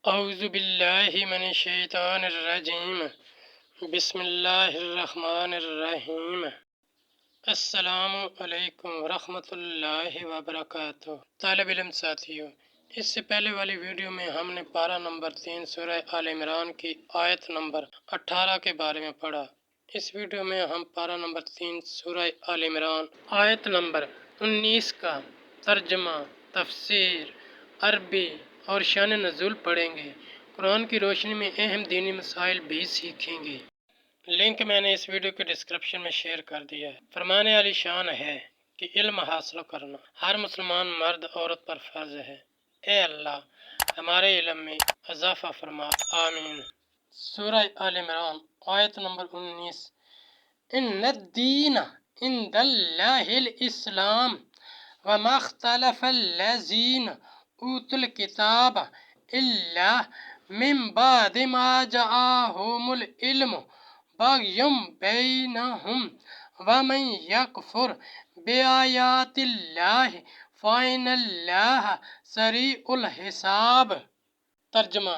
اعوذ باللہ من الشیطان الرجیم بسم اللہ الرحمن الرحیم۔ السلام علیکم ورحمۃ اللہ وبرکاتہ۔ طالب علم ساتھیو، اس سے پہلے والی ویڈیو میں ہم نے پارہ نمبر 3 سورہ آل عمران کی آیت نمبر 18 کے بارے میں پڑھا۔ اس ویڈیو میں ہم پارہ نمبر 3 سورہ آل عمران آیت نمبر 19 کا ترجمہ، تفسیر، عربی اور شان نزول پڑھیں گے۔ قرآن کی روشنی میں اہم دینی مسائل بھی سیکھیں گے۔ لنک میں نے اس ویڈیو کے ڈسکرپشن میں شیئر کر دیا ہے۔ فرمانے علی شان ہے کہ علم حاصل کرنا ہر مسلمان مرد عورت پر فرض ہے۔ اے اللہ ہمارے علم میں اضافہ فرما، آمین۔ سورہ آل عمران آیت نمبر 19۔ ان الدین عند اللہ الاسلام وما اختلف الذین اوتوا الکتاب الا من بعد ما جاءهم العلم بغیا بینہم ومن یکفر بآیات اللہ فإن اللہ سریع الحساب۔ ترجمہ،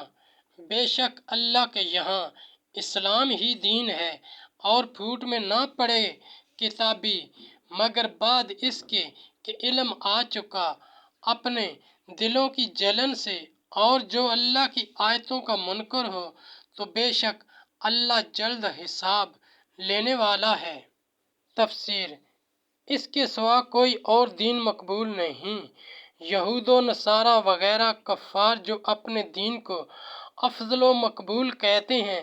بے شک اللہ کے یہاں اسلام ہی دین ہے اور پھوٹ میں نہ پڑے کتابی مگر بعد اس کے کہ علم آ چکا اپنے دلوں کی جلن سے، اور جو اللہ کی آیتوں کا منکر ہو تو بے شک اللہ جلد حساب لینے والا ہے۔ تفسیر، اس کے سوا کوئی اور دین مقبول نہیں۔ یہود و نصارہ وغیرہ کفار جو اپنے دین کو افضل و مقبول کہتے ہیں،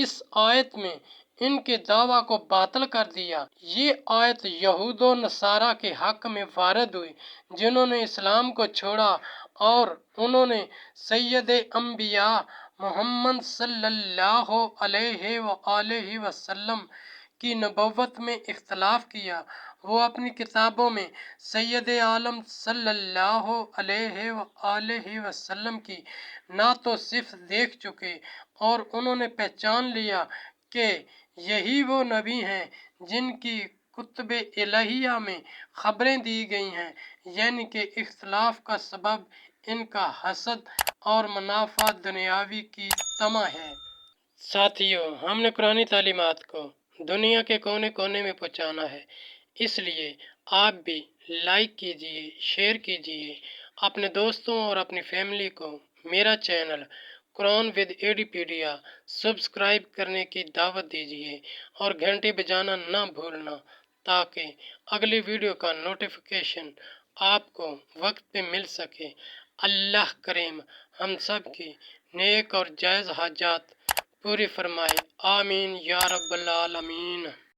اس آیت میں ان کے دعویٰ کو باطل کر دیا۔ یہ آیت یہود و نصارہ کے حق میں وارد ہوئی جنہوں نے اسلام کو چھوڑا اور انہوں نے سید انبیاء محمد صلی اللہ علیہ وآلہ وسلم کی نبوت میں اختلاف کیا۔ وہ اپنی کتابوں میں سید عالم صلی اللہ علیہ وآلہ وسلم کی نہ تو صفت دیکھ چکے اور انہوں نے پہچان لیا کہ یہی وہ نبی ہیں جن کی کتب الہیہ میں خبریں دی گئی ہیں، یعنی کہ اختلاف کا سبب ان کا حسد اور منافع دنیاوی کی طمع ہے۔ ساتھیو، ہم نے قرآنی تعلیمات کو دنیا کے کونے کونے میں پہنچانا ہے، اس لیے آپ بھی لائک کیجئے، شیئر کیجئے، اپنے دوستوں اور اپنی فیملی کو میرا چینل قرآن ود ایڈیپیڈیا سبسکرائب کرنے کی دعوت دیجئے اور گھنٹی بجانا نہ بھولنا تاکہ اگلی ویڈیو کا نوٹیفیکیشن آپ کو وقت پہ مل سکے۔ اللہ کریم ہم سب کی نیک اور جائز حاجات پوری فرمائے، آمین یا رب العالمین۔